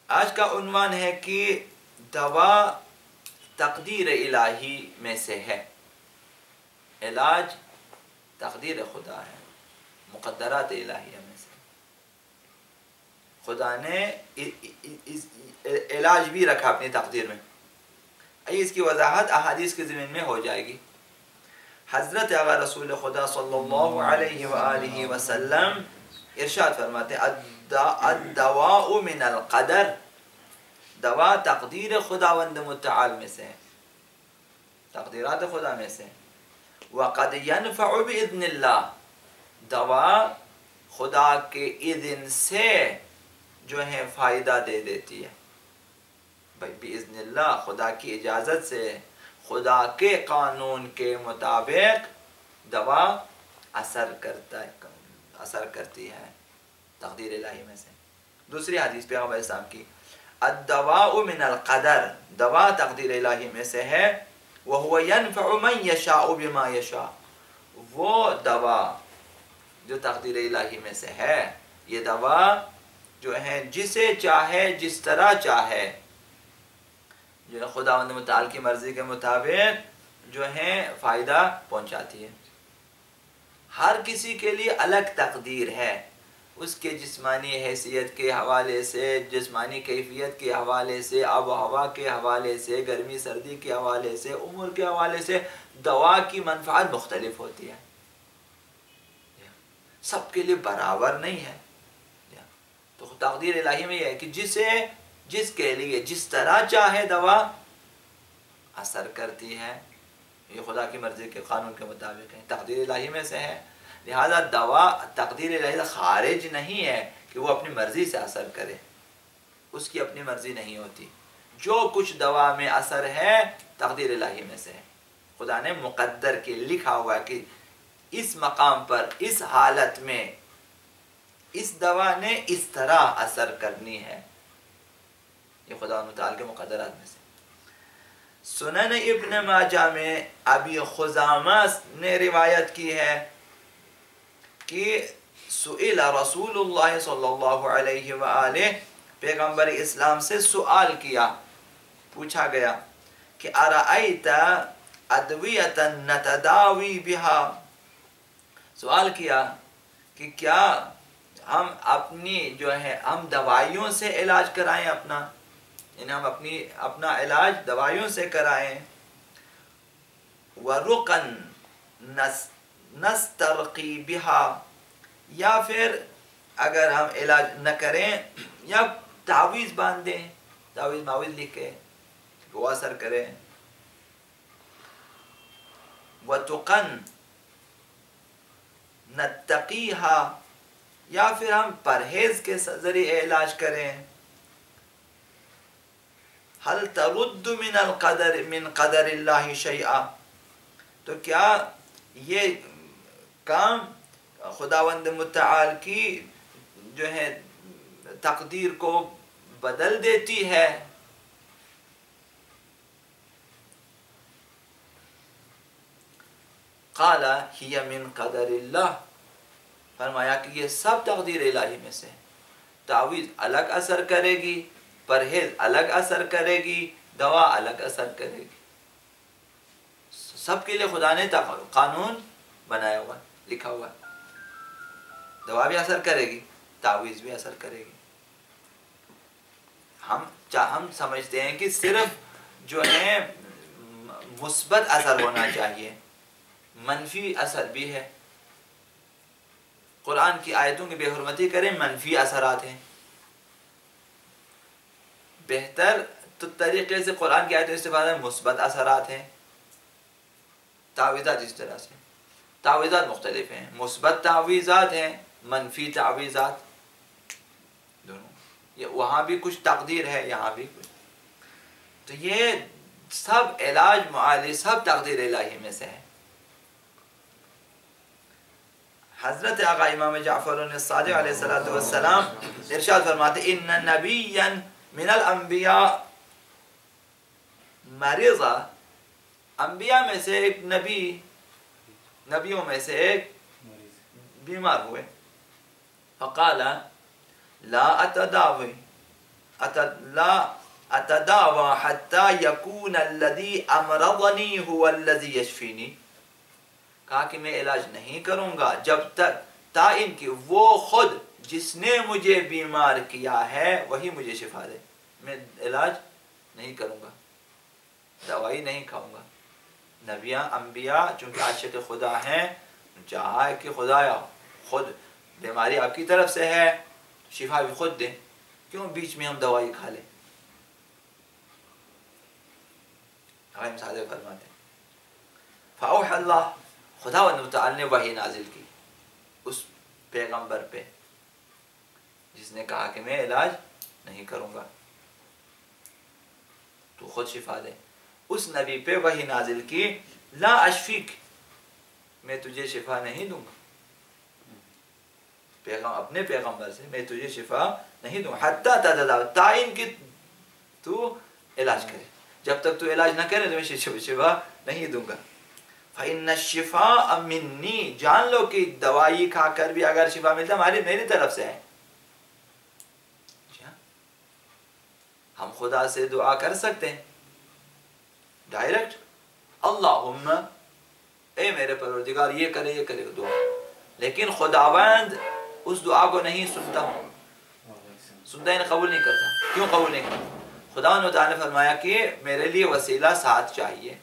آج کا عنوان ہے کہ دوا تقدیر الہی میں سے ہے، علاج تقدیر خدا ہے، مقدرات الہیہ میں سے خدا نے علاج بھی رکھا اپنی تقدیر میں۔ اس کی وضاحت احادیث کے ضمن میں ہو جائے گی۔ حضرت آقا رسول خدا صلی اللہ علیہ وآلہ وسلم ارشاد فرماتے ہیں الدواء من القدر، دوا تقدیر خداوند متعال میں سے ہے، تقدیرات خدا میں سے۔ وقد ينفع باذن اللہ، دوا خدا کے اذن سے جو ہے فائدہ دے دیتی ہے، باذن اللہ، خدا کی اجازت سے، خدا کے قانون کے مطابق دوا اثر کرتی ہے تقدیر الہی میں سے۔ دوسری حدیث پیغمبر اسلام کی الدواء من القدر، دوا تقدیر الہی میں سے ہے، وهو ينفع من يشاء بما يشاء، وہ دوا جو تقدیر الہی میں سے ہے، یہ دوا جو ہے جسے چاہے جس طرح چاہے، جو ہے خداوند متعال کی مرضی کے مطابق جو ہے فائدہ پہنچاتی ہے۔ ہر کسی کے لیے الگ تقدیر ہے، اس کے جسمانی حیثیت کے حوالے سے، جسمانی کیفیت کے حوالے سے، آب و ہوا کے حوالے سے، گرمی سردی کے حوالے سے، عمر کے حوالے سے دوا کی منفعت مختلف ہوتی ہے، سب کے لیے برابر نہیں ہے۔ تو تقدیر الہی میں یہ ہے کہ جس کے لیے جس طرح چاہے دوا اثر کرتی ہے، یہ خدا کی مرضی کے قانون کے مطابق ہے، تقدیر الہی میں سے ہے۔ لہذا دوا تقدیر الہی سے خارج نہیں ہے کہ وہ اپنی مرضی سے اثر کرے، اس کی اپنی مرضی نہیں ہوتی۔ جو کچھ دوا میں اثر ہے تقدیر الہی میں سے ہے، خدا نے مقدر کے لکھا ہوا کہ اس مقام پر، اس حالت میں اس دوا نے اس طرح اثر کرنی ہے، یہ خدا متعال کے مقدرات میں سے۔ سنن ابن ماجہ میں ابی خزامہ نے روایت کی ہے کہ سئل رسول اللہ صلی اللہ علیہ وآلہ، پیغمبر اسلام سے سوال کیا، پوچھا گیا کہ ارأیت ادویۃ نتداوی بہا، سوال کیا کہ کیا ہم اپنی جو ہے ہم دوائیوں سے علاج کرائیں اپنا، یعنی ہم اپنا علاج دوائیوں سے کرائیں، وَرُقًا نَسْتَرْقِي بِهَا، یا پھر اگر ہم علاج نہ کریں یا تعویذ باندھ دیں، تعویذ معویذ لکھ کے وہ اثر کریں، وَتُقًا نَتَّقِيهَا، یا پھر ہم پرہیز کے ذریعے علاج کریں، هل ترد من قدر اللہ شیئا، تو کیا یہ کام خداوند متعال کی جو ہے تقدیر کو بدل دیتی ہے؟ قال ہی من قدر اللہ، فرمایا کہ یہ سب تقدیر الہی میں سے، تعویذ الگ اثر کرے گی، پرہیز الگ اثر کرے گی، دوا الگ اثر کرے گی، سب کے لیے خدا نے قانون بنایا ہوا، لکھا ہوا، دوا بھی اثر کرے گی، تعویذ بھی اثر کرے گی۔ ہم سمجھتے ہیں کہ صرف جو ہے مثبت اثر ہونا چاہیے، منفی اثر بھی ہے، قرآن کی آیتوں کی بے حرمتی کریں منفی اثرات ہیں، بہتر تو طریقے سے قرآن کی آیتوں استفادہ مثبت اثرات ہیں۔ تعویذات اس طرح سے، تعویذات مختلف ہیں، مثبت تعویذات ہیں، منفی تعویذات، دونوں، وہاں بھی کچھ تقدیر ہے، یہاں بھی کچھ، تو یہ سب علاج معالج سب تقدیر الہی میں سے ہے۔ حضرت آقا امام جعفر الصادق علیہ السلام ارشاد فرماتے ان نبیا من الانبیاء مرضا، انبیاء میں سے ایک نبیوں میں سے ایک بیمار ہوئے، فقال لا اتداوی، اتداوا حتی یکون الذی امرضنی هو الذی یشفینی، کہا کہ میں علاج نہیں کروں گا جب تک تا ان کہ وہ خود جس نے مجھے بیمار کیا ہے وہی مجھے شفا دے. میں علاج نہیں کروں گا، دوائی نہیں کھاؤں گا. نبیاں انبیاء چونکہ عاشق خدا ہیں، چاہا ہے کہ خدایا خود بیماری آپ کی طرف سے ہے، شفا بھی خود دیں، کیوں بیچ میں ہم دوائی کھا لیں. ہم سادے فرماتے ہیں فاوحى اللہ، خدا و تعالی نے وحی نازل کی اس پیغمبر پہ جس نے کہا کہ میں علاج نہیں کروں گا، تو خود شفا دے. اس نبی پہ وحی نازل کی لا اشفیک، میں تجھے شفا نہیں دوں گا. اپنے پیغمبر سے میں تجھے شفا نہیں دوں گا حتی تداوا، تعین کی تو علاج کرے، جب تک تو علاج نہ کرے تو میں شفا نہیں دوں گا. فإن الشفاء منی، جان لو کہ دوائی کھا کر بھی اگر شفا ملتا میری طرف سے ہے. ہم خدا سے دعا کر سکتے ہیں ڈائریکٹ، اللہم اے میرے پروردگار یہ کرے دعا، لیکن خداوند اس دعا کو نہیں سنتا ہے، قبول نہیں کرتا. کیوں قبول نہیں کرتا؟ خداوند و تعالی نے فرمایا کہ میرے لیے وسیلہ ساتھ چاہیے.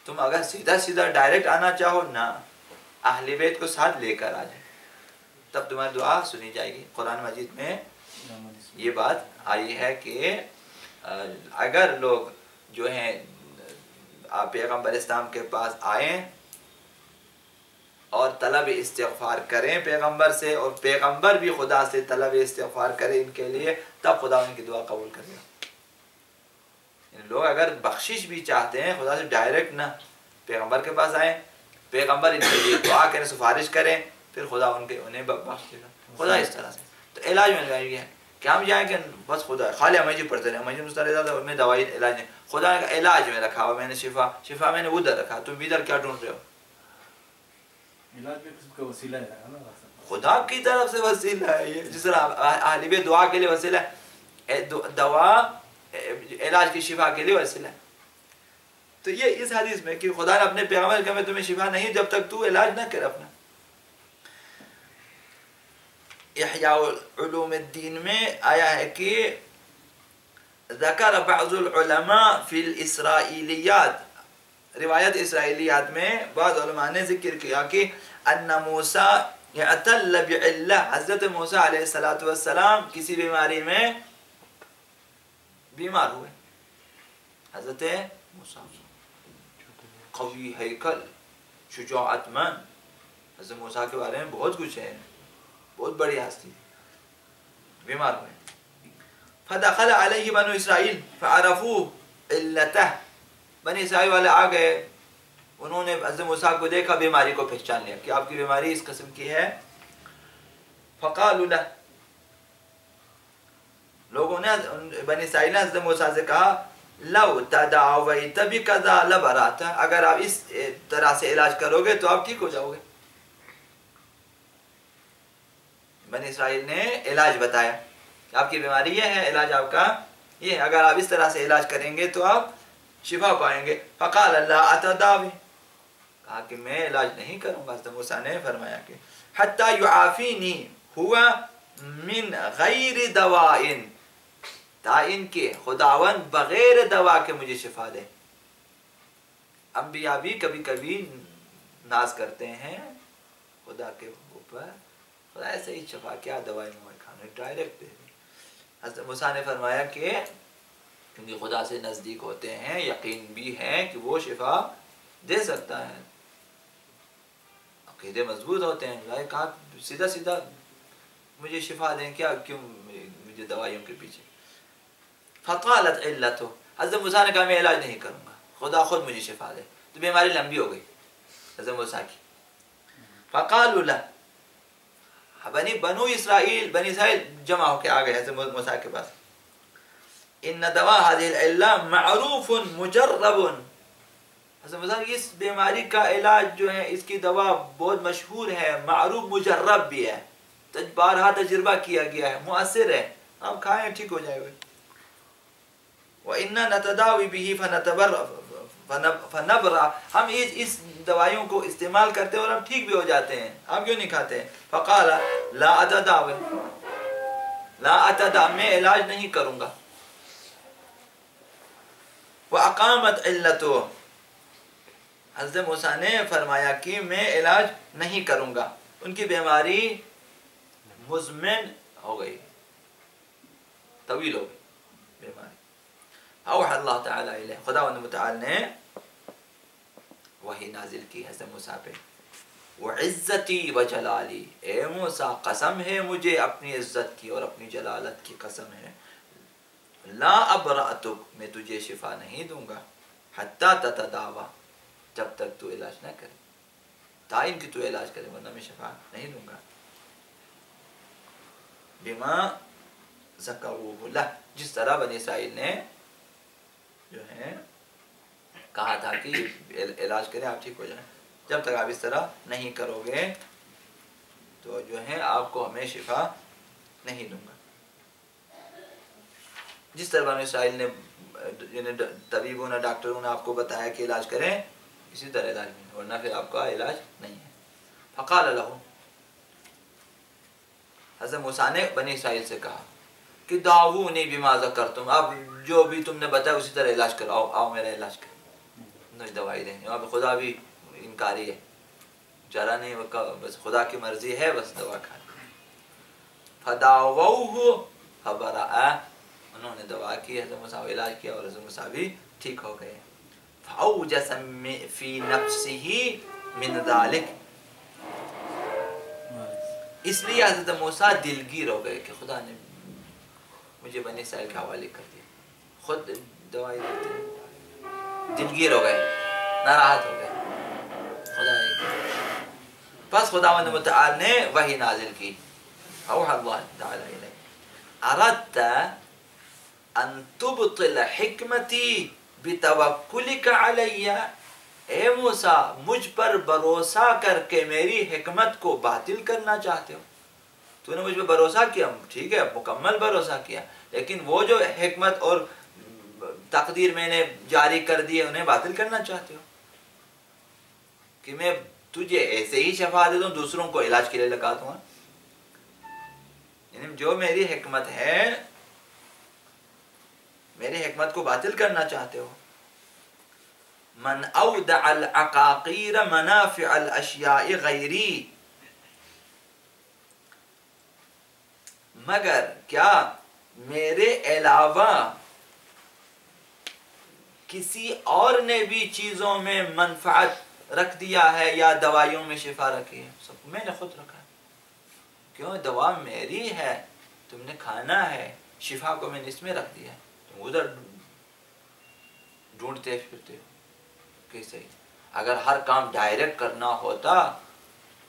تم اگر سیدھا ڈائریکٹ آنا چاہو نہ، اہل بیت کو ساتھ لے کر آ جائے، تب تمہاری دعا سنی جائے گی. قرآن مجید میں یہ بات آئی ہے کہ اگر لوگ جو ہیں پیغمبر اسلام کے پاس آئیں اور طلب استغفار کریں پیغمبر سے، اور پیغمبر بھی خدا سے طلب استغفار کرے ان کے لیے، تب خدا ان کی دعا قبول کرے گا. لوگ اگر بخشش بھی چاہتے ہیں خدا سے ڈائریکٹ نہ، پیغمبر کے پاس آئیں، پیغمبر ان کے لیے دعا کریں، سفارش کریں، پھر خدا انہیں بخش دے گا. خدا اس طرح سے تو علاج میں یہ ہے کہ ہم جائیں کہ بس خدا خالی ہمیں پڑھتے رہے، ہمیں مسترد میں دوائی علاج نہیں، خدا کا علاج میں رکھا ہوا، میں نے شفا میں نے ادھر رکھا، تم ادھر کیا ڈھونڈ رہے ہو؟ علاج بھی کسی کا وسیلہ ہے، خدا کی طرف سے وسیلہ ہے یہ، جس طرح اہل بیت دعا کے لیے وسیلہ ہے، دوا علاج کی شفا کے لیے وسیلہ ہے. تو یہ اس حدیث میں کہ خدا نے اپنے پیغمبر کہ میں تمہیں شفا نہیں جب تک تو علاج نہ کر. اپنا احیاء علوم الدین میں آیا ہے کہ ذکر بعض العلماء فی الاسرائیلیات، روایت اسرائیلیات میں بعض علماء نے ذکر کیا کہ ان موسیٰ اعتل بعلہ، حضرت موسیٰ علیہ السلام کسی بیماری میں بیمار ہوئے. حضرت موسیٰ قوی ہیکل، شجاعت مند، حضرت موسیٰ کے بارے میں بہت کچھ ہے، بہت بڑی ہستی، بیمار ہوئے. فدخل علیہ بنو اسرائیل فعرفوه علتہ، بنی اسرائیل والے آ گئے، انہوں نے حضرت موسیٰ کو دیکھا، بیماری کو پہچان لیا کہ آپ کی بیماری اس قسم کی ہے. فقالوا له، لوگوں نے بنی اسرائیل نے حضرت موسیٰ سے کہا لو تداویت بکذا لبرات، اگر آپ اس طرح سے علاج کرو گے تو آپ ٹھیک ہو جاؤ گے. بنی اسرائیل نے علاج بتایا کہ آپ کی بیماری یہ ہے، علاج آپ کا یہ ہے، اگر آپ اس طرح سے علاج کریں گے تو آپ شفا پائیں گے. فقال اللہ اتداوی، کہا کہ میں علاج نہیں کروں گا. حضرت موسیٰ نے فرمایا کہ حتی یعافینی ہوا من غیر دوائن، تا ان کے خداوند بغیر دوا کے مجھے شفا دے. انبیاء بھی کبھی کبھی ناز کرتے ہیں خدا کے اوپر، خدا ایسے ہی شفا کیا دوائی میں کھانے ڈائریکٹ دے دی. حضرت موسیٰ نے فرمایا کہ کیونکہ خدا سے نزدیک ہوتے ہیں، یقین بھی ہے کہ وہ شفا دے سکتا ہے، عقیدے مضبوط ہوتے ہیں، کہا سیدھا مجھے شفا دیں، کیا کیوں مجھے دوائیوں کے پیچھے. فقالت علتہ، حضرت موسیٰ نے کہا میں علاج نہیں کروں گا، خدا خود مجھے شفا دے. تو بیماری لمبی ہو گئی حضرت موسیٰ کی. فقالوا له، بنو اسرائیل جمع ہو کے آ گئے حضرت موسیٰ کے پاس. ان دوا هذه العلة معروف مجرب، حضرت موسیٰ کی اس بیماری کا علاج جو ہے، اس کی دوا بہت مشہور ہے، معروف مجرب بھی ہے، بارہا تجربہ کیا گیا ہے، مؤثر ہے، آپ کھائیں ٹھیک ہو جائے گا. وَإِنَّا نَتَدَاوِي بِهِ فَنَبْرَ ہم اس دوائیوں کو استعمال کرتے ہیں اور ہم ٹھیک بھی ہو جاتے ہیں، آپ کیوں نہیں کھاتے ہیں؟ فَقَالَ لَا أَتَدَاوِ لا أتداوی میں علاج نہیں کروں گا. وَأَقَامَتْ عِلَّتُهُ حضرت موسیٰ نے فرمایا کہ میں علاج نہیں کروں گا، ان کی بیماری مزمن ہو گئی، طویل ہو گئی بیماری. اوحى اللہ تعالیٰ علیہ خداوند متعال نے وحی نازل کی حضرت موسیٰ پہ. وعزتی وجلالی اے موسیٰ قسم ہے مجھے اپنی عزت کی اور اپنی جلالت کی قسم ہے، لا ابرأتک میں تجھے شفا نہیں دوں گا، حتی تتداوی جب تک تو علاج نہ کرے، تعین کہ تو علاج کرے ورنہ میں شفا نہیں دوں گا. بما ذکروہ لہ جس طرح بنی اسرائیل نے جو ہے کہا تھا کہ علاج کریں آپ ٹھیک ہو جائیں، جب تک آپ اس طرح نہیں کرو گے تو جو ہے آپ کو ہمیں شفا نہیں دوں گا. جس طرح بنی اسرائیل نے طبیبوں نے ڈاکٹروں نے آپ کو بتایا کہ علاج کریں اسی طرح علاج نہیں، ورنہ پھر آپ کا علاج نہیں ہے. فقال لہ حضرت موسیٰ نے بنی اسرائیل سے کہا کہ دعوونی بما ذکرتم، اب جو بھی تم نے بتایا اسی طرح علاج کرو، آؤ میرا علاج کرو. نہیں دوائی دیں گے، اب خدا بھی انکاری ہے، چارہ نہیں، بس خدا کی مرضی ہے، بس دوا کھا. فدعووہ فبرأ انہوں نے دوا کی، حضرت موسیٰ علاج کیا اور حضرت موسیٰ بھی ٹھیک ہو گئے. فأوجس فی نفسہ من ذلک اس لیے حضرت موسیٰ دلگیر ہو گئے کہ خدا نے مجھے بنی اسرائیل کے حوالے کر دیا، خود دوائی دیتے ہیں، دلگیر ہو گئے، ناراحت ہو گئے. بس خداوند متعال نے وحی نازل کی. اوحى اللہ تعالی الیہ اردت ان تبطل حکمتی بتوکلک علی، اے موسیٰ مجھ پر بھروسہ کر کے میری حکمت کو باطل کرنا چاہتے ہو؟ تو نے مجھ پر بھروسہ کیا، ٹھیک ہے مکمل بھروسہ کیا، لیکن وہ جو حکمت اور تقدیر میں نے جاری کر دی ہے انہیں باطل کرنا چاہتے ہو کہ میں تجھے ایسے ہی شفا دے دوں دوسروں کو علاج کے لیے لگا دوں. یعنی جو میری حکمت ہے میری حکمت کو باطل کرنا چاہتے ہو. من اودع العقاقیر منافع الاشیاء غیری، مگر کیا میرے علاوہ کسی اور نے بھی چیزوں میں منفعت رکھ دیا ہے یا دوائیوں میں شفا رکھی ہے؟ سب میں نے خود رکھا ہے. کیوں؟ دوا میری ہے، تم نے کھانا ہے، شفا کو میں نے اس میں رکھ دیا ہے، تم ادھر ڈھونڈتے پھرتے ہو. کیسے؟ اگر ہر کام ڈائریکٹ کرنا ہوتا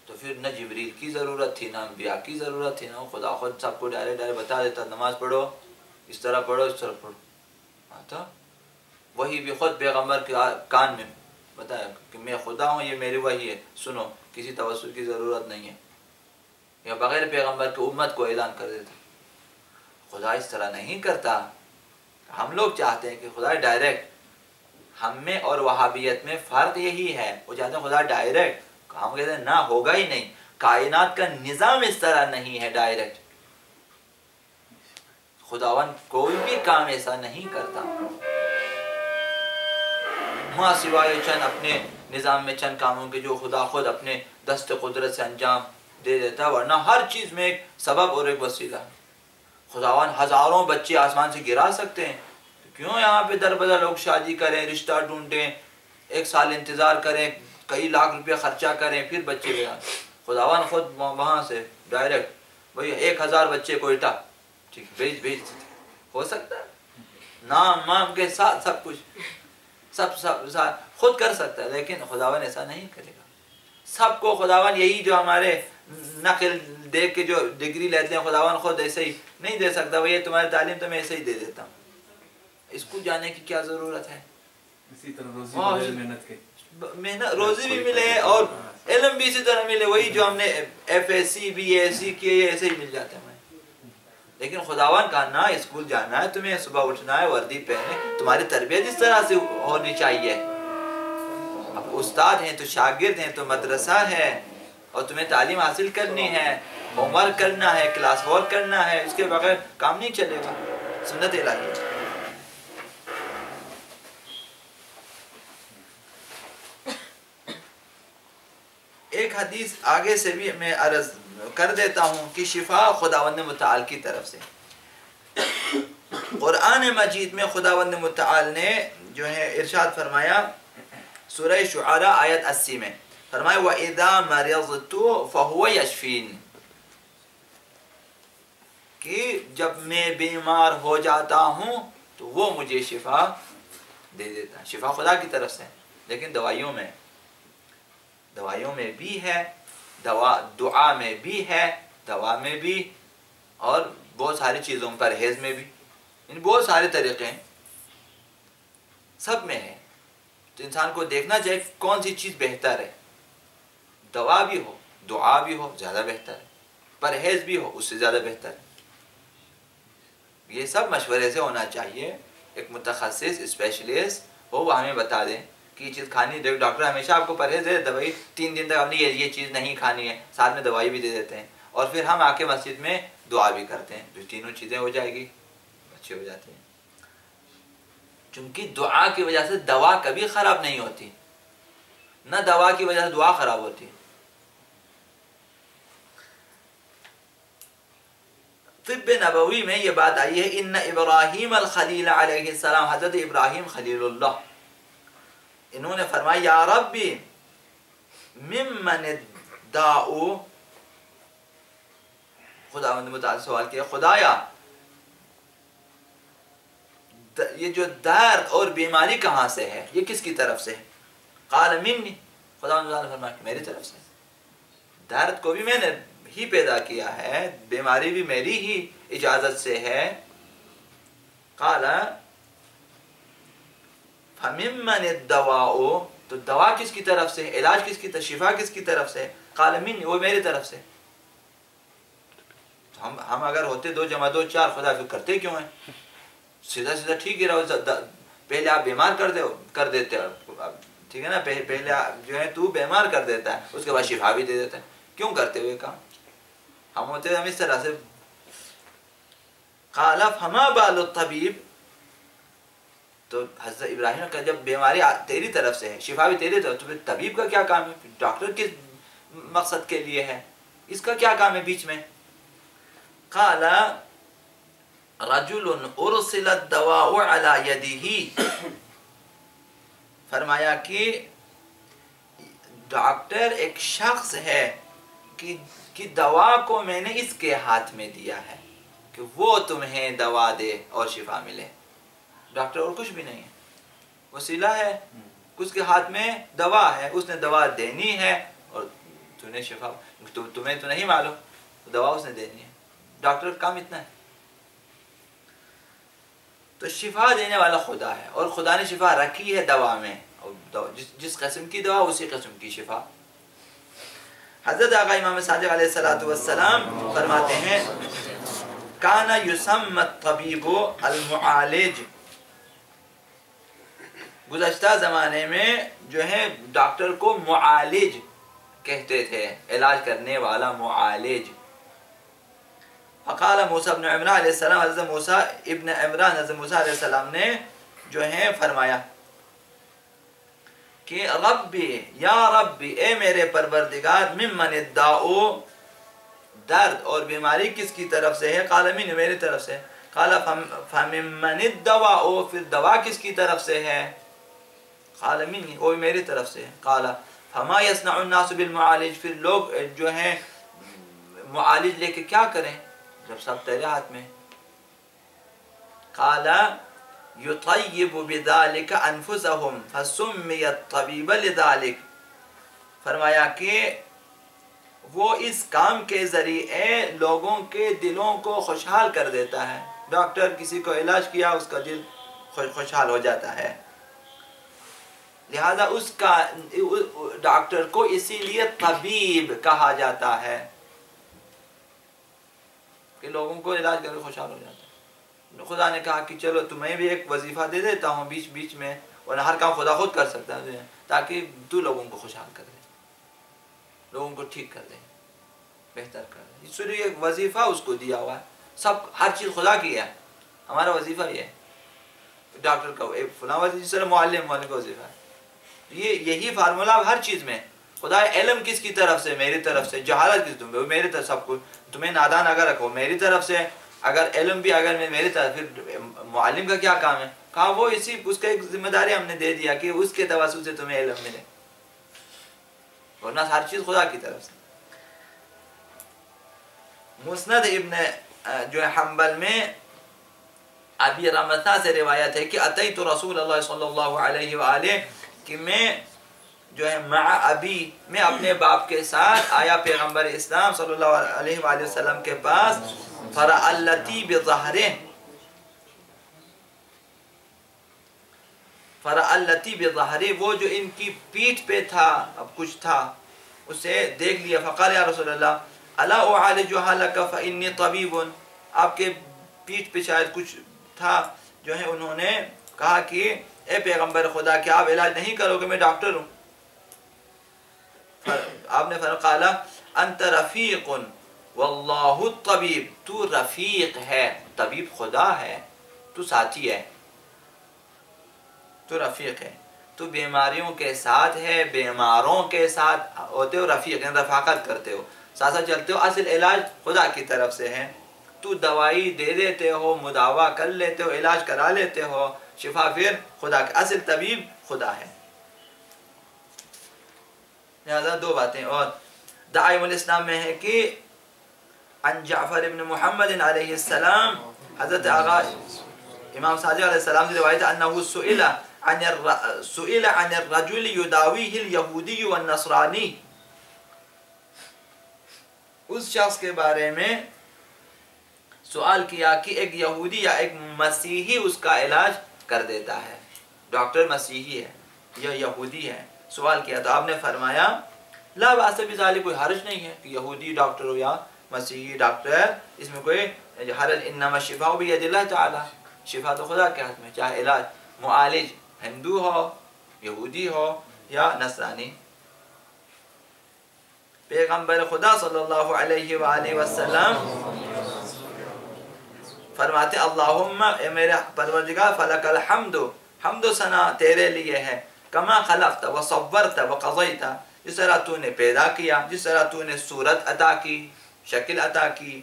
تو پھر نہ جبریل کی ضرورت تھی، نہ انبیاء کی ضرورت تھی، نہ خدا خود سب کو ڈائریکٹ بتا دیتا نماز پڑھو اس طرح پڑھو اس طرح پڑھو. آتا وہی بھی خود پیغمبر کے کان میں بتایا کہ میں خدا ہوں، یہ میری وحی ہے، سنو، کسی توسل کی ضرورت نہیں ہے، یا بغیر پیغمبر کی امت کو اعلان کر دیتا. خدا اس طرح نہیں کرتا. ہم لوگ چاہتے ہیں کہ خدا ڈائریکٹ، ہم میں اور وہابیت میں فرق یہی ہے، وہ چاہتے ہیں خدا ڈائریکٹ، ہم کہتے ہیں نہ ہوگا ہی نہیں. کائنات کا نظام اس طرح نہیں ہے ڈائریکٹ، خداوند کوئی بھی کام ایسا نہیں کرتا ماں سوائے چند اپنے نظام میں چند کاموں کے جو خدا خود اپنے دست قدرت سے انجام دے دیتا، ورنہ ہر چیز میں ایک سبب اور ایک وسیلہ. خداوند ہزاروں بچے آسمان سے گرا سکتے ہیں، کیوں یہاں پہ در بدر لوگ شادی کریں، رشتہ ڈھونڈیں، 1 سال انتظار کریں، کئی لاکھ روپے خرچہ کریں، پھر بچے گئے. خداوند خود وہاں سے ڈائریکٹ بھئی 1000 بچے کوئٹہ ٹھیک بھیج ہو سکتا ہے، نام مام کے ساتھ سب کچھ سب خود کر سکتا ہے، لیکن خداوند ایسا نہیں کرے گا. سب کو خداوند یہی جو ہمارے نقل دے کے جو ڈگری لیتے ہیں خداوند خود ایسے ہی نہیں دے سکتا. وہ یہ تمہاری تعلیم تو میں ایسے ہی دے دیتا ہوں، اس کو جانے کی کیا ضرورت ہے؟ اسی طرح روزی محنت کے محنت روزی بھی ملے اور علم بھی اسی طرح ملے. وہی جو ہم نے FSC BSc کیے ایسے ہی مل جاتا ہے. لیکن خداوند کا نہ اسکول جانا ہے، تمہیں صبح اٹھنا ہے، وردی پہنے، تمہاری تربیت اس طرح سے ہونی چاہیے. اب استاد ہیں تو شاگرد ہیں تو مدرسہ ہے اور تمہیں تعلیم حاصل کرنی ہے، ہوم ورک کرنا ہے، کلاس ورک کرنا ہے، اس کے بغیر کام نہیں چلے گا. سنت الہی. ایک حدیث آگے سے بھی میں عرض کر دیتا ہوں کہ شفا خداوند متعال کی طرف سے. قرآن مجید میں خداوند متعال نے جو ہے ارشاد فرمایا سورہ شعراء آیت 80 میں فرمایا وَإِذَا مَرِضْتُ فَهُوَ يَشْفِينِ، کہ جب میں بیمار ہو جاتا ہوں تو وہ مجھے شفا دے دیتا ہے. شفا خدا کی طرف سے، لیکن دوائیوں میں بھی ہے، دعا میں بھی ہے، دوا میں بھی، اور بہت ساری چیزوں پرہیز میں بھی، یعنی بہت سارے طریقے ہیں، سب میں ہے. تو انسان کو دیکھنا چاہیے کون سی چیز بہتر ہے. دوا بھی ہو، دعا بھی ہو، زیادہ بہتر ہے. پرہیز بھی ہو، اس سے زیادہ بہتر ہے. یہ سب مشورے سے ہونا چاہیے. ایک متخصص اسپیشلسٹ ہو، وہ ہمیں بتا دیں کہ یہ چیز کھانی ہے. ڈاکٹر ہمیشہ آپ کو پرہیز دے دوائی 3 دن تک آپ نے یہ چیز نہیں کھانی ہے، ساتھ میں دوائی بھی دے دیتے ہیں، اور پھر ہم آ کے مسجد میں دعا بھی کرتے ہیں. جو تینوں چیزیں ہو جائے گی، اچھی ہو جاتی ہیں. چونکہ دعا کی وجہ سے دوا کبھی خراب نہیں ہوتی، نہ دوا کی وجہ سے دعا خراب ہوتی. طب نبوی میں یہ بات آئی ہے ان ابراہیم الخلیل علیہ السلام، حضرت ابراہیم خلیل اللہ، انہوں نے فرمایا یا ربی ممن الداء، خداوند متعال سوال کیا خدایا یہ جو درد اور بیماری کہاں سے ہے، یہ کس کی طرف سے ہے؟ قال منی، خداوند متعال نے فرمایا میری طرف سے. درد کو بھی میں نے ہی پیدا کیا ہے، بیماری بھی میری ہی اجازت سے ہے. قال فممن الدواء، تو دوا کس کی طرف سے، علاج کس کی طرف، شفا کس کی طرف سے؟ قال منی، وہ میری طرف سے. ہم اگر ہوتے 2 + 2 = 4، خدا پھر کرتے کیوں ہیں؟ سیدھا ٹھیک ہی رہو. پہلے آپ بیمار کر دیتے ہو، ٹھیک ہے نا، پہلے جو ہے تو بیمار کر دیتا ہے، اس کے بعد شفا بھی دے دیتا ہے. کیوں کرتے ہوئے کام؟ ہم ہوتے ہم اس طرح سے. قال فما بال الطبیب، تو حضرت ابراہیم نے کہا جب بیماری تیری طرف سے ہے، شفا بھی تیری طرف، تو پھر طبیب کا کیا کام ہے؟ ڈاکٹر کس مقصد کے لیے ہے؟ اس کا کیا کام ہے بیچ میں؟ قال رجل ارسل الدواء على يده، فرمایا کہ ڈاکٹر ایک شخص ہے کہ دوا کو میں نے اس کے ہاتھ میں دیا ہے کہ وہ تمہیں دوا دے اور شفا ملے. ڈاکٹر اور کچھ بھی نہیں ہے، وسیلہ ہے. اس کے ہاتھ میں دوا ہے، اس نے دوا دینی ہے اور تمہیں شفا، تمہیں تو نہیں معلوم، دوا اس نے دینی ہے. ڈاکٹر کا کام اتنا ہے. تو شفا دینے والا خدا ہے، اور خدا نے شفا رکھی ہے دوا میں، اور جس قسم کی دوا اسی قسم کی شفا. حضرت آقا امام صادق علیہ السلام فرماتے ہیں کانا یسمى الطبیب المعالج، گزشتہ زمانے میں جو ہے ڈاکٹر کو معالج کہتے تھے، علاج کرنے والا معالج. فقال موسیٰ ابن عمران علیہ السلام، حضرت موسیٰ ابن عمران حضرت موسیٰ علیہ السلام نے جو ہے فرمایا کہ ربی یا ربی، اے میرے پروردگار، ممن الداء، درد اور بیماری کس کی طرف سے ہے؟ قال من، میری طرف سے. قال فممن الدواء، پھر دوا کس کی طرف سے ہے؟ قال منی، وہ میری طرف سے. قال فما يصنع الناس بالمعالج، پھر لوگ جو ہیں معالج لے کے کیا کریں جب سب تیرے ہاتھ میں. قال يطيب بذلك انفسهم فسمي الطبيب لذلك، فرمایا کہ وہ اس کام کے ذریعے لوگوں کے دلوں کو خوشحال کر دیتا ہے. ڈاکٹر کسی کو علاج کیا، اس کا دل خوشحال ہو جاتا ہے، لہذا اس کا ڈاکٹر کو اسی لیے طبیب کہا جاتا ہے. کہ لوگوں کو علاج کر کے خوشحال ہو جاتا ہے. خدا نے کہا کہ چلو تمہیں بھی ایک وظیفہ دے دیتا ہوں بیچ بیچ میں، ورنہ ہر کام خدا خود کر سکتا ہے، تاکہ تو لوگوں کو خوشحال کر دے، لوگوں کو ٹھیک کر دے، بہتر کر دے. اس لیے ایک وظیفہ اس کو دیا ہوا ہے. سب ہر چیز خدا کی ہے، ہمارا وظیفہ یہ ہے. ڈاکٹر کا فلاں وظیفہ، جس طرح معلم والے کا وظیفہ ہے. یہی فارمولہ ہر چیز میں. خدا علم کس کی طرف سے؟ میری طرف سے. جہالت کس تم میری طرف. سب کچھ تمہیں نادان اگر رکھو میری طرف سے، اگر علم بھی اگر میں میری طرف، پھر معلم کا کیا کام ہے؟ کہا وہ اس کا ایک ذمہ داری ہم نے دے دیا کہ اس کے توسط سے تمہیں علم ملے، ورنہ ہر چیز خدا کی طرف سے. مسند ابن جو حنبل میں ابی رمثا سے روایت ہے کہ اتیت رسول اللہ صلی اللہ علیہ وآلہ، کہ میں جو ہے مع ابی، میں اپنے باپ کے ساتھ آیا پیغمبر اسلام صلی اللہ علیہ وآلہ وسلم کے پاس. فرألتی بظہرہ، فرألتی بظہرہ، وہ جو ان کی پیٹھ پہ تھا، اب کچھ تھا، اسے دیکھ لیا. فقال یا رسول اللہ الا اعالجها لك فانی طبیب، آپ کے پیٹھ پہ شاید کچھ تھا جو ہے. انہوں نے کہا کہ اے پیغمبر خدا، کہ آپ علاج نہیں کرو گے؟ میں ڈاکٹر ہوں. آپ نے فرمایا انت رفیق واللہ الطبیب، تو رفیق ہے، طبیب خدا ہے، تو ساتھی ہے، تو رفیق ہے، تو بیماریوں کے ساتھ ہے، بیماروں کے ساتھ ہوتے ہو، رفیق ہیں، رفاقت کرتے ہو، ساتھ ساتھ چلتے ہو. اصل علاج خدا کی طرف سے ہے. تو دوائی دے دیتے ہو، مداوا کر لیتے ہو، علاج کرا لیتے ہو، شفا پھر خدا کے. اصل طبیب خدا ہے. لہذا دو باتیں. اور دعائم الاسلام میں ہے کہ عن جعفر ابن محمد علیہ السلام، حضرت آغا امام صادق علیہ السلام سے روایت ہے انہو سئل عن الرجل یداویہ الیہودی والنصرانی، اس شخص کے بارے میں سوال کیا کہ ایک یہودی یا ایک مسیحی اس کا علاج کر دیتا ہے. ڈاکٹر مسیحی ہے یا یہودی ہے. سوال کیا تو آپ نے فرمایا لا باس بذالک، کوئی حرج نہیں ہے کہ یہودی ڈاکٹر ہو یا مسیحی ڈاکٹر، اس میں کوئی حرج. انما الشفاء بید اللہ تعالی، شفا تو خدا کے ہاتھ میں، چاہے علاج معالج ہندو ہو، یہودی ہو یا نصرانی. پیغمبر خدا صلی اللہ علیہ وآلہ وسلم فرماتے اللہم، اے میرے پروردگار، فلک الحمد، حمد و ثنا تیرے لیے ہے، کما خلقت و صورت و قضیت، جس طرح تو نے پیدا کیا، جس طرح تو نے صورت عطا کی، شکل عطا کی،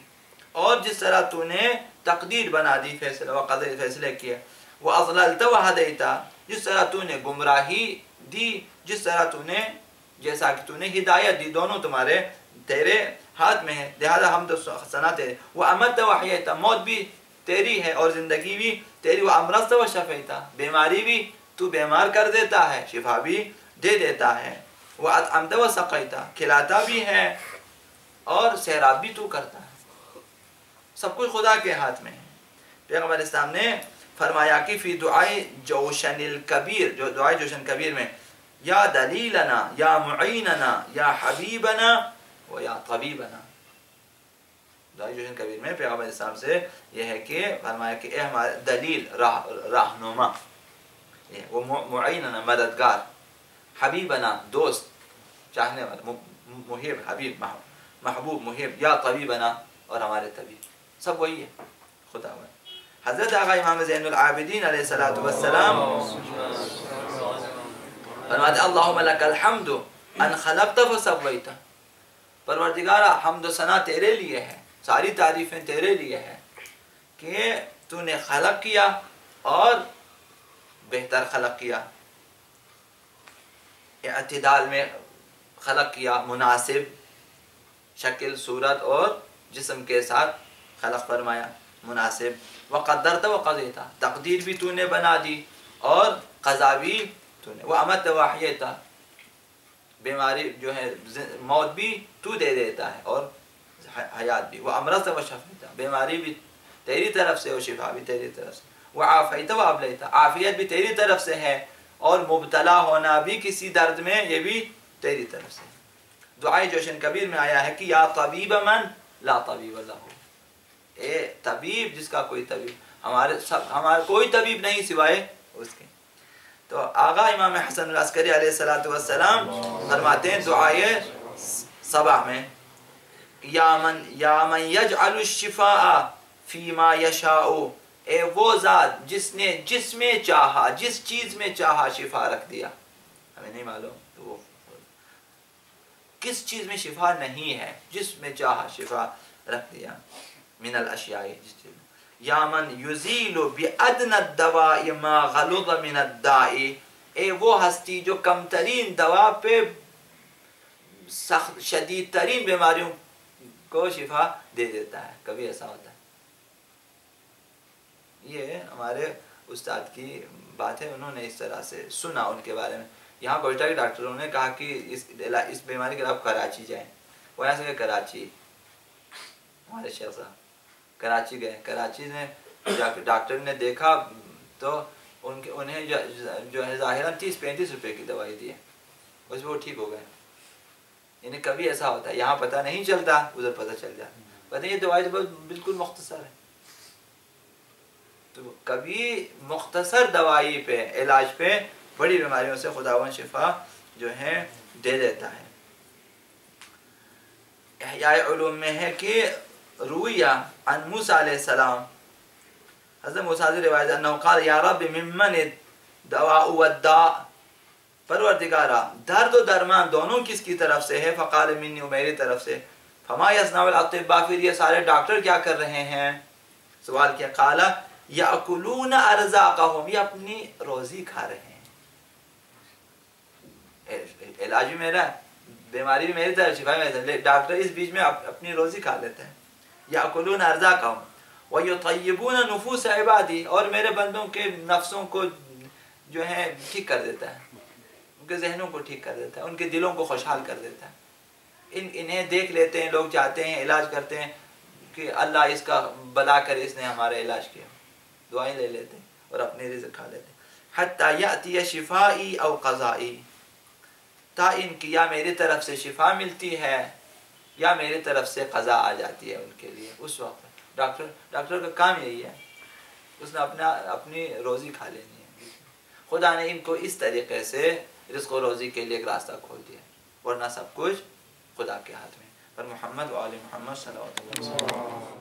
اور جس طرح تو نے تقدیر بنا دی، فیصلہ و قضیت، فیصلے کیے. و اضللت و ہدیت، جس طرح تو نے گمراہی دی، جس طرح تو نے، جیسا کہ تو نے ہدایت دی، دونوں تمہارے تیرے ہاتھ میں ہے. لہذا حمد و ثنا تیرے. و امت و حییت، موت بھی تیری ہے اور زندگی بھی تیری. و امرضت و شفیت، بیماری بھی تو بیمار کر دیتا ہے، شفا بھی دے دیتا ہے. و اطعمت و سقیت، کھلاتا بھی ہے اور سیراب بھی تو کرتا ہے. سب کچھ خدا کے ہاتھ میں ہے. پیغمبر اسلام نے فرمایا کہ فی دعائے جوشن الکبیر، جو دعائے جوشن کبیر میں، یا دلیلنا یا معیننا یا حبیبنا و یا طبیبنا. دعائے جوشن کبیر میں پیغمبر اسلام سے یہ ہے کہ فرمایا کہ اے ہمارے دلیل، رہنما، وہ معیننا مددگار، حبیبنا دوست، چاہنے والا، محب، حبیب محبوب، محب، یا طبیبنا اور ہمارے طبیب. سب وہی ہے، خدا ہے. حضرت آقا امام زین العابدین علیہ السلام فرماتے اللہم لک الحمد ان خلقت فسویت، پروردگارا حمد و ثنا تیرے لیے ہے، ساری تعریفیں تیرے لیے ہے کہ تو نے خلق کیا اور بہتر خلق کیا، اعتدال میں خلق کیا، مناسب شکل، صورت اور جسم کے ساتھ خلق فرمایا، مناسب. وقدرت وقضیت، تقدیر بھی تو نے بنا دی اور قضا بھی تو نے. وامت واحیت، بیماری جو ہے موت بھی تو دے دیتا ہے اور حیات بھی. وامرضت وشفیت، بیماری بھی تیری طرف سے اور شفا بھی تیری طرف سے. وعافیت وابلیت، عافیت بھی تیری طرف سے ہے اور مبتلا ہونا بھی کسی درد میں یہ بھی تیری طرف سے. دعائے جوشن کبیر میں آیا ہے کہ یا طبیب من لا طبیب لہ، طبیب جس کا کوئی طبیب ہمارے کوئی طبیب نہیں سوائے اس کے. تو آغا امام حسن العسکری علیہ السلام فرماتے ہیں دعائے صباح میں یا من یجعل الشفاء فیما یشاء، اے وہ ذات جس نے جس میں چاہا، جس چیز میں چاہا شفا رکھ دیا. ہمیں نہیں معلوم تو وہ کس چیز میں شفا نہیں ہے، جس میں چاہا شفا رکھ دیا. من الاشیاء، جس چیز میں. یا من یزیل بادنی الدواء ما غلظ من الداء، اے وہ ہستی جو کم ترین دوا پہ سخت شدید ترین بیماریوں کو شفا دے دیتا ہے. کبھی ایسا ہوتا ہے. یہ ہمارے استاد کی بات ہے، انہوں نے اس طرح سے سنا ان کے بارے میں. یہاں کوئٹہ کے ڈاکٹروں نے کہا کہ اس بیماری کے آپ کراچی جائیں. وہ یہاں سے گئے کراچی، ہمارے شیخ صاحب کراچی گئے. کراچی نے ڈاکٹر نے دیکھا تو انہیں جو ہے ظاہراً 30-35 روپے کی دوائی دی ہے، اس میں وہ ٹھیک ہو گئے. یعنی کبھی ایسا ہوتا ہے، یہاں پتہ نہیں چلتا، ادھر پتہ چل جاتا. پتہ یہ دوائی تو بالکل مختصر ہے. تو کبھی مختصر دوائی پہ، علاج پہ بڑی بیماریوں سے خداوند شفا جو ہے دے دیتا ہے. احیاء علوم میں ہے کہ رویہ عن موسیٰ علیہ السلام، حضرت موسیٰ سے روایت انہو قال یا رب ممن الدواء والداء، پروردگارا درد و درمان دونوں کس کی طرف سے ہے؟ فقال منی، میری طرف سے. فما یصنع الاطباء، پھر یہ سارے ڈاکٹر کیا کر رہے ہیں؟ سوال کیا. قال یاکلون ارزاقہم، یہ اپنی روزی کھا رہے ہیں. علاج بھی میرا ہے، بیماری بھی میری طرف، شفا میری طرف، ڈاکٹر اس بیچ میں اپنی روزی کھا لیتے ہیں. یاکلون ارزاقہم ویطیبون نفوس عبادی، اور میرے بندوں کے نفسوں کو جو ہے ٹھیک کر دیتا ہے، ان کے ذہنوں کو ٹھیک کر دیتا ہے، ان کے دلوں کو خوشحال کر دیتا ہے. انہیں دیکھ لیتے ہیں لوگ، چاہتے ہیں علاج کرتے ہیں کہ اللہ اس کا بلا کر، اس نے ہمارا علاج کیا. دعائیں لے لیتے ہیں اور اپنے رزق کھا لیتے ہیں. حتی یأتی شفائی او قضائی، تا ان کی یا میری طرف سے شفا ملتی ہے یا میری طرف سے قضا آ جاتی ہے ان کے لیے. اس وقت ڈاکٹر کا کام یہی ہے، اس نے اپنی روزی کھا لینی ہے. خدا نے ان کو اس طریقے سے رزق و روزی کے لیے ایک راستہ کھول دیا، ورنہ سب کچھ خدا کے ہاتھ میں. پر محمد و آل محمد صلی اللہ علیہ وسلم.